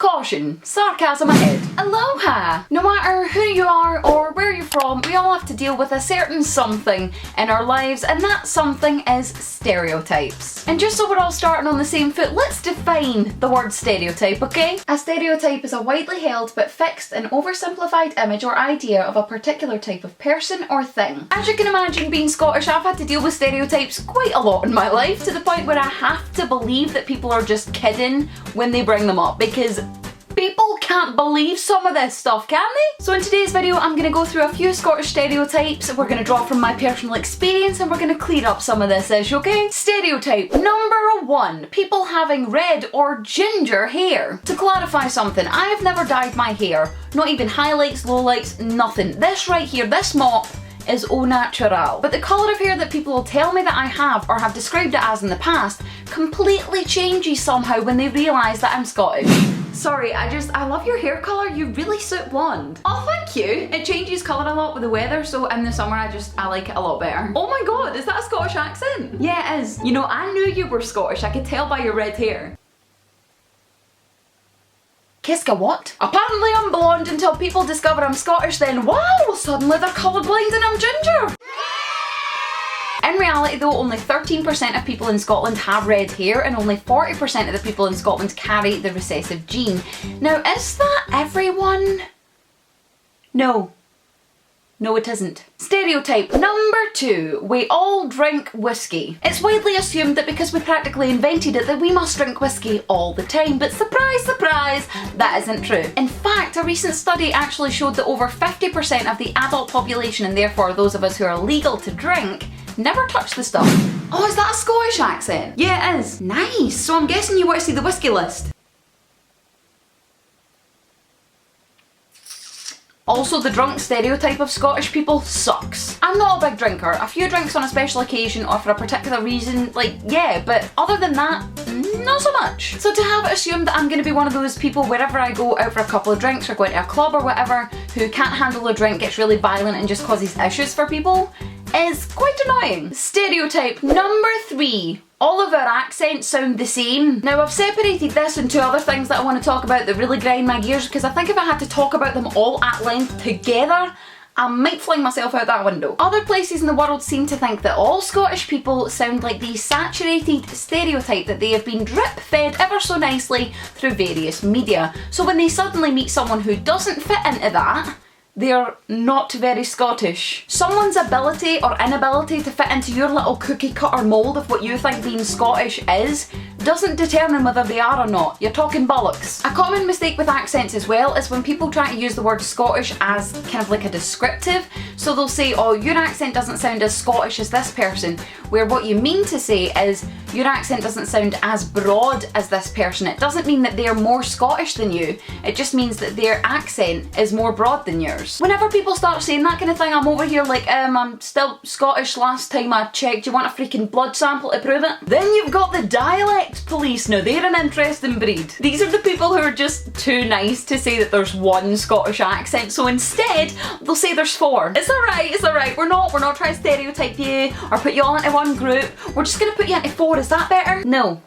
Caution, sarcasm ahead. Aloha! No matter who you are or where you're from, we all have to deal with a certain something in our lives, and that something is stereotypes. And just so we're all starting on the same foot, let's define the word stereotype, okay? A stereotype is a widely held but fixed and oversimplified image or idea of a particular type of person or thing. As you can imagine, being Scottish, I've had to deal with stereotypes quite a lot in my life, to the point where I have to believe that people are just kidding when they bring them up, because people can't believe some of this stuff, can they? So in today's video, I'm going to go through a few Scottish stereotypes. We're going to draw from my personal experience and we're going to clear up some of this issue, okay? Stereotype number 1, people having red or ginger hair. To clarify something, I have never dyed my hair. Not even highlights, lowlights, nothing. This right here, this mop, is au natural. But the colour of hair that people will tell me that I have or have described it as in the past completely changes somehow when they realise that I'm Scottish. Sorry, I love your hair colour, you really suit blonde. Oh, thank you. It changes colour a lot with the weather, so in the summer I like it a lot better. Oh my god, is that a Scottish accent? Yeah, it is. You know, I knew you were Scottish, I could tell by your red hair. Kiska what? Apparently I'm blonde until people discover I'm Scottish, then wow, suddenly they're colourblind and I'm ginger! In reality though, only 13% of people in Scotland have red hair and only 40% of the people in Scotland carry the recessive gene. Now, is that everyone? No. No, it isn't. Stereotype number 2, we all drink whiskey. It's widely assumed that because we practically invented it that we must drink whiskey all the time, but surprise, surprise, that isn't true. In fact, a recent study actually showed that over 50% of the adult population, and therefore those of us who are legal to drink, never touch the stuff. Oh, is that a Scottish accent? Yeah, it is. Nice, so I'm guessing you want to see the whiskey list. Also, the drunk stereotype of Scottish people sucks. I'm not a big drinker. A few drinks on a special occasion or for a particular reason, like, yeah, but other than that, not so much. So to have it assumed that I'm going to be one of those people wherever I go out for a couple of drinks or going to a club or whatever, who can't handle a drink, gets really violent and just causes issues for people, is quite annoying. Stereotype number 3. All of our accents sound the same. Now, I've separated this into other things that I want to talk about that really grind my gears, because I think if I had to talk about them all at length together, I might fling myself out that window. Other places in the world seem to think that all Scottish people sound like the saturated stereotype that they have been drip-fed ever so nicely through various media. So when they suddenly meet someone who doesn't fit into that, they're not very Scottish. Someone's ability or inability to fit into your little cookie cutter mould of what you think being Scottish is doesn't determine whether they are or not. You're talking bollocks. A common mistake with accents as well is when people try to use the word Scottish as kind of like a descriptive. So they'll say, oh, your accent doesn't sound as Scottish as this person, where what you mean to say is your accent doesn't sound as broad as this person. It doesn't mean that they're more Scottish than you, it just means that their accent is more broad than yours. Whenever people start saying that kind of thing, I'm over here like, I'm still Scottish, last time I checked, do you want a freaking blood sample to prove it? Then you've got the dialect police. Now they're an interesting breed. These are the people who are just too nice to say that there's one Scottish accent, so instead they'll say there's 4. It's alright, we're not trying to stereotype you or put you all into one group, we're just gonna put you into 4, is that better? No.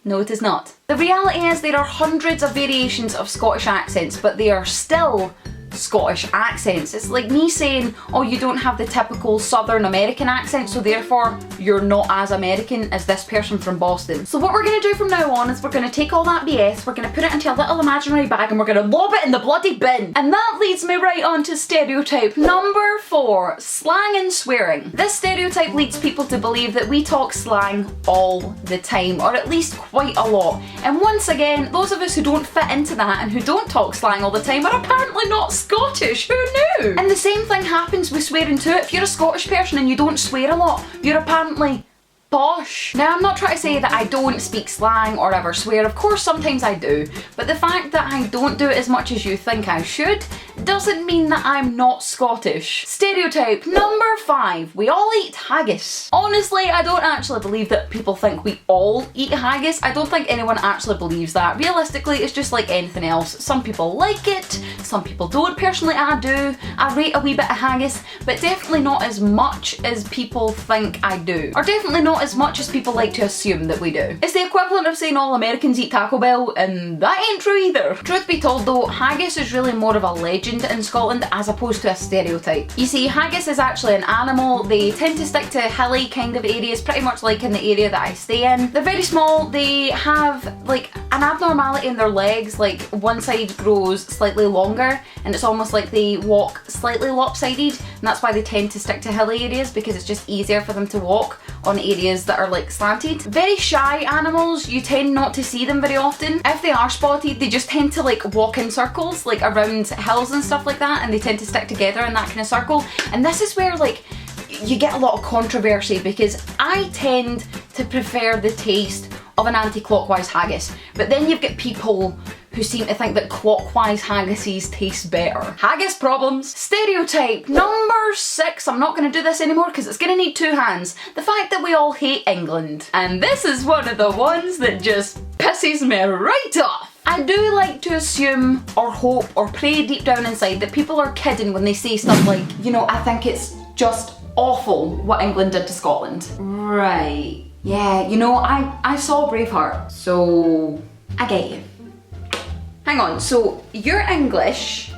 No, it is not. The reality is there are hundreds of variations of Scottish accents, but they are still Scottish accents. It's like me saying, oh, you don't have the typical Southern American accent, so therefore you're not as American as this person from Boston. So what we're going to do from now on is we're going to take all that BS, we're going to put it into a little imaginary bag and we're going to lob it in the bloody bin. And that leads me right on to stereotype number 4, slang and swearing. This stereotype leads people to believe that we talk slang all the time, or at least quite a lot. And once again, those of us who don't fit into that and who don't talk slang all the time are apparently not Scottish, who knew? And the same thing happens with swearing too. If you're a Scottish person and you don't swear a lot, you're apparently posh. Now, I'm not trying to say that I don't speak slang or ever swear, of course sometimes I do, but the fact that I don't do it as much as you think I should doesn't mean that I'm not Scottish. Stereotype number 5, we all eat haggis. Honestly, I don't actually believe that people think we all eat haggis. I don't think anyone actually believes that. Realistically, it's just like anything else. Some people like it, some people don't. Personally, I do. I rate a wee bit of haggis, but definitely not as much as people think I do. Or definitely not as much as people like to assume that we do. It's the equivalent of saying all Americans eat Taco Bell, and that ain't true either. Truth be told though, haggis is really more of a legend in Scotland as opposed to a stereotype. You see, haggis is actually an animal. They tend to stick to hilly kind of areas, pretty much like in the area that I stay in. They're very small. They have like an abnormality in their legs, like one side grows slightly longer and it's almost like they walk slightly lopsided, and that's why they tend to stick to hilly areas, because it's just easier for them to walk on areas that are like slanted. Very shy animals, you tend not to see them very often. If they are spotted, they just tend to like walk in circles, like around hills and stuff like that, and they tend to stick together in that kind of circle. And this is where like you get a lot of controversy, because I tend to prefer the taste of an anti-clockwise haggis, but then you've got people who seem to think that clockwise haggises taste better. Haggis problems. Stereotype number 6. I'm not going to do this anymore because it's going to need 2 hands. The fact that we all hate England. And this is one of the ones that just pisses me right off. I do like to assume or hope or pray deep down inside that people are kidding when they say stuff like, you know, I think it's just awful what England did to Scotland. Right. Yeah, you know, I saw Braveheart, so I get you. Hang on, so you're English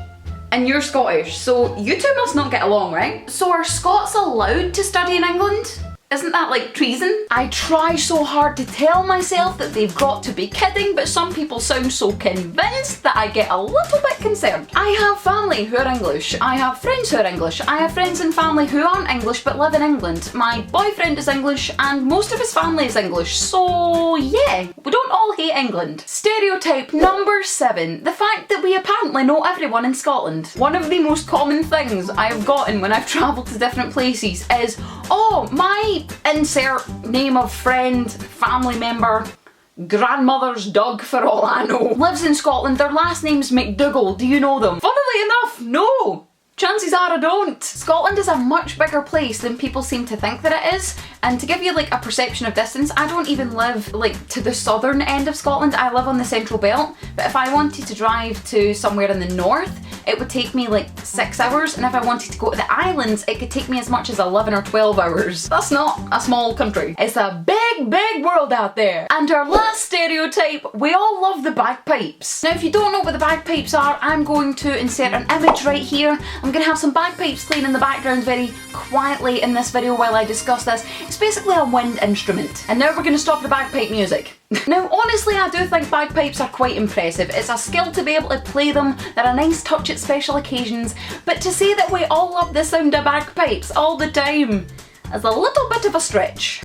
and you're Scottish, so you two must not get along, right? So are Scots allowed to study in England? Isn't that like treason? I try so hard to tell myself that they've got to be kidding, but some people sound so convinced that I get a little bit concerned. I have family who are English, I have friends who are English, I have friends and family who aren't English but live in England. My boyfriend is English and most of his family is English, so yeah, we don't all hate England. Stereotype number 7, the fact that we apparently know everyone in Scotland. One of the most common things I have gotten when I've travelled to different places is, oh, my insert name of friend, family member, grandmother's dog for all I know, lives in Scotland, their last name's McDougall, do you know them? Funnily enough, no! Chances are I don't. Scotland is a much bigger place than people seem to think that it is, and to give you like a perception of distance, I don't even live like to the southern end of Scotland, I live on the central belt, but if I wanted to drive to somewhere in the north, it would take me like 6 hours, and if I wanted to go to the islands, it could take me as much as 11 or 12 hours. That's not a small country. It's a big, big world out there. And our last stereotype, we all love the bagpipes. Now if you don't know what the bagpipes are, I'm going to insert an image right here. I'm going to have some bagpipes playing in the background very quietly in this video while I discuss this. It's basically a wind instrument. And now we're going to stop the bagpipe music. Now honestly, I do think bagpipes are quite impressive. It's a skill to be able to play them, they're a nice touch at special occasions, but to say that we all love the sound of bagpipes all the time is a little bit of a stretch.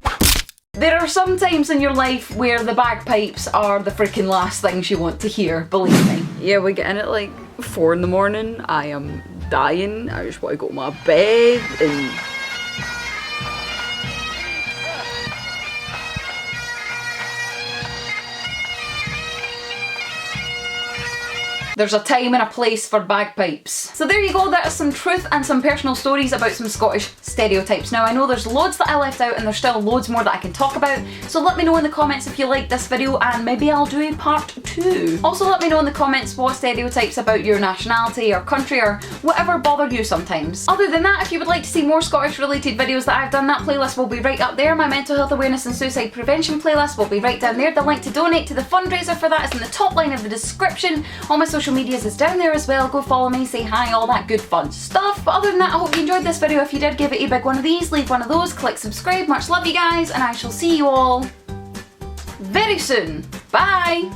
There are some times in your life where the bagpipes are the freaking last things you want to hear, believe me. Yeah, we get in at like 4 in the morning, I am dying, I just want to go to my bed and... There's a time and a place for bagpipes. So there you go, that is some truth and some personal stories about some Scottish stereotypes. Now I know there's loads that I left out and there's still loads more that I can talk about, so let me know in the comments if you liked this video and maybe I'll do a part 2. Also let me know in the comments what stereotypes about your nationality or country or whatever bother you sometimes. Other than that, if you would like to see more Scottish related videos that I've done, that playlist will be right up there. My mental health awareness and suicide prevention playlist will be right down there. The link to donate to the fundraiser for that is in the top line of the description. All my social medias is down there as well. Go follow me, say hi, all that good fun stuff. But other than that, I hope you enjoyed this video. If you did, give it a big one of these, leave one of those, click subscribe. Much love you guys, and I shall see you all very soon. Bye!